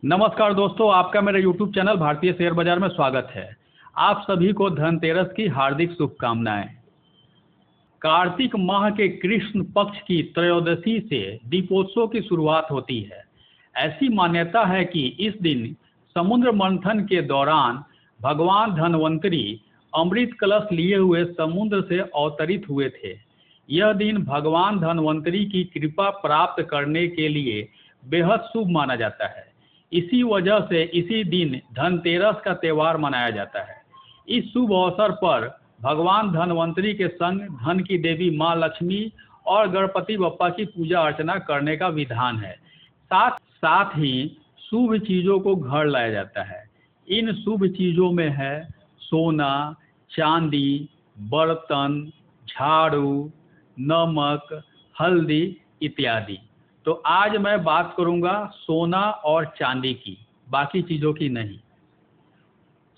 नमस्कार दोस्तों, आपका मेरे YouTube चैनल भारतीय शेयर बाजार में स्वागत है। आप सभी को धनतेरस की हार्दिक शुभकामनाएं। कार्तिक माह के कृष्ण पक्ष की त्रयोदशी से दीपोत्सव की शुरुआत होती है। ऐसी मान्यता है कि इस दिन समुद्र मंथन के दौरान भगवान धन्वंतरी अमृत कलश लिए हुए समुद्र से अवतरित हुए थे। यह दिन भगवान धन्वंतरी की कृपा प्राप्त करने के लिए बेहद शुभ माना जाता है। इसी वजह से इसी दिन धनतेरस का त्यौहार मनाया जाता है। इस शुभ अवसर पर भगवान धन्वंतरी के संग धन की देवी माँ लक्ष्मी और गणपति बप्पा की पूजा अर्चना करने का विधान है। साथ साथ ही शुभ चीज़ों को घर लाया जाता है। इन शुभ चीज़ों में है सोना, चांदी, बर्तन, झाड़ू, नमक, हल्दी इत्यादि। तो आज मैं बात करूंगा सोना और चांदी की, बाकी चीज़ों की नहीं।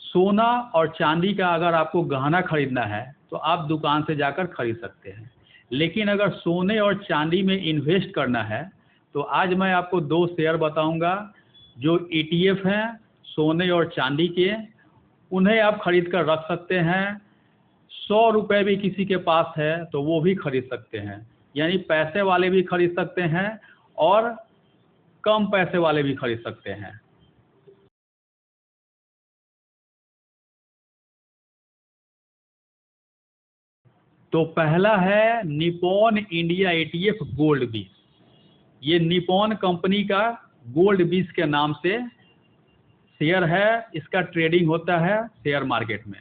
सोना और चांदी का अगर आपको गहना खरीदना है तो आप दुकान से जाकर खरीद सकते हैं, लेकिन अगर सोने और चांदी में इन्वेस्ट करना है तो आज मैं आपको दो शेयर बताऊंगा जो ETF हैं सोने और चांदी के। उन्हें आप खरीद कर रख सकते हैं। 100 रुपये भी किसी के पास है तो वो भी खरीद सकते हैं, यानी पैसे वाले भी खरीद सकते हैं और कम पैसे वाले भी खरीद सकते हैं। तो पहला है निप्पॉन इंडिया ETF गोल्ड 20। ये निप्पॉन कंपनी का गोल्ड 20 के नाम से शेयर है। इसका ट्रेडिंग होता है शेयर मार्केट में।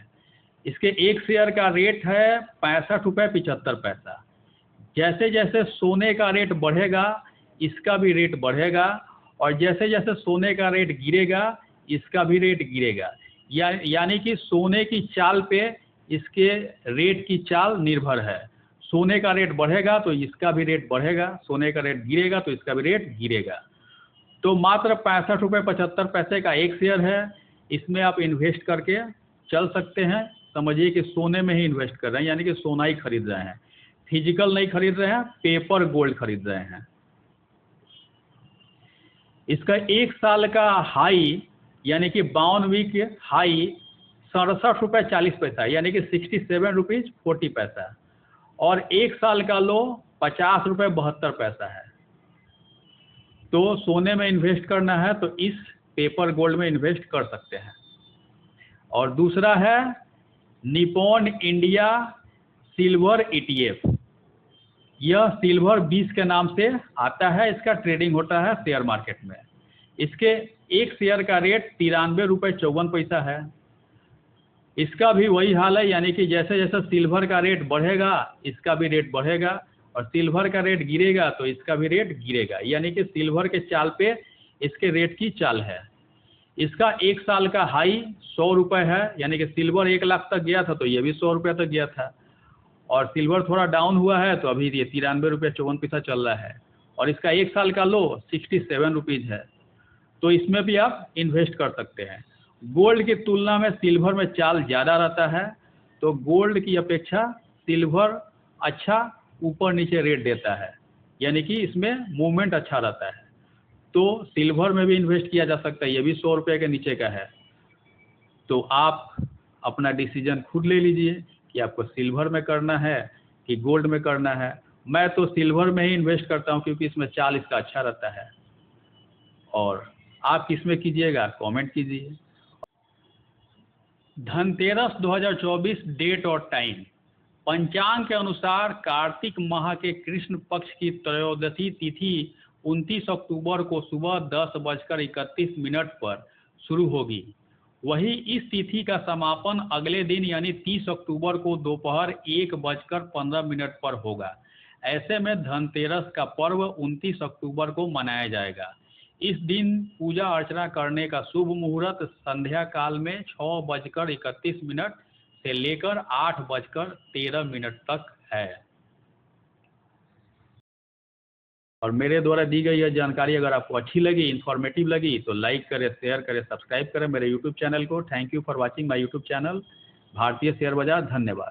इसके एक शेयर का रेट है 65.75 रुपये। जैसे जैसे सोने का रेट बढ़ेगा इसका भी रेट बढ़ेगा, और जैसे जैसे सोने का रेट गिरेगा इसका भी रेट गिरेगा। यानी कि सोने की चाल पे इसके रेट की चाल निर्भर है। सोने का रेट बढ़ेगा तो इसका भी रेट बढ़ेगा, सोने का रेट गिरेगा तो इसका भी रेट गिरेगा। तो मात्र 65.75 रुपये का एक शेयर है। इसमें आप इन्वेस्ट करके चल सकते हैं। समझिए कि सोने में ही इन्वेस्ट कर रहे हैं, यानी कि सोना ही खरीद रहे हैं, फिजिकल नहीं खरीद रहे हैं, पेपर गोल्ड खरीद रहे हैं। इसका एक साल का हाई यानी कि 52 वीक हाई 67.40 रुपये, यानी कि 67.40 रुपये, और एक साल का लो 50.72 रुपये है। तो सोने में इन्वेस्ट करना है तो इस पेपर गोल्ड में इन्वेस्ट कर सकते हैं। और दूसरा है निप्पॉन इंडिया सिल्वर ETF। यह सिल्वर 20 के नाम से आता है। इसका ट्रेडिंग होता है शेयर मार्केट में। इसके एक शेयर का रेट 93.54 रुपये है। इसका भी वही हाल है, यानी कि जैसे जैसे सिल्वर का रेट बढ़ेगा इसका भी रेट बढ़ेगा, और सिल्वर का रेट गिरेगा तो इसका भी रेट गिरेगा। यानी कि सिल्वर के चाल पे इसके रेट की चाल है। इसका एक साल का हाई 100 रुपये है, यानी कि सिल्वर 1 लाख तक गया था तो ये भी 100 रुपये तक गया था, और सिल्वर थोड़ा डाउन हुआ है तो अभी ये 93.54 रुपये चल रहा है। और इसका एक साल का लो 67 रुपीज़ है। तो इसमें भी आप इन्वेस्ट कर सकते हैं। गोल्ड की तुलना में सिल्वर में चाल ज़्यादा रहता है, तो गोल्ड की अपेक्षा सिल्वर अच्छा ऊपर नीचे रेट देता है, यानी कि इसमें मूवमेंट अच्छा रहता है। तो सिल्वर में भी इन्वेस्ट किया जा सकता है। ये भी 100 रुपये के नीचे का है। तो आप अपना डिसीजन खुद ले लीजिए कि आपको सिल्वर में करना है कि गोल्ड में करना है। मैं तो सिल्वर में ही इन्वेस्ट करता हूँ क्योंकि इसमें चाल इसका अच्छा रहता है। और आप किस में कीजिएगा कमेंट कीजिए। धनतेरस 2024 डेट और टाइम। पंचांग के अनुसार कार्तिक माह के कृष्ण पक्ष की त्रयोदशी तिथि 29 अक्टूबर को सुबह 10:31 पर शुरू होगी। वहीं इस तिथि का समापन अगले दिन यानी 30 अक्टूबर को दोपहर 1:15 पर होगा। ऐसे में धनतेरस का पर्व 29 अक्टूबर को मनाया जाएगा। इस दिन पूजा अर्चना करने का शुभ मुहूर्त संध्या काल में 6:31 से लेकर 8:13 तक है। और मेरे द्वारा दी गई यह जानकारी अगर आपको अच्छी लगी, इन्फॉर्मेटिव लगी तो लाइक करें, शेयर करें, सब्सक्राइब करें मेरे YouTube चैनल को। Thank you for watching my YouTube channel भारतीय शेयर बाजार। धन्यवाद।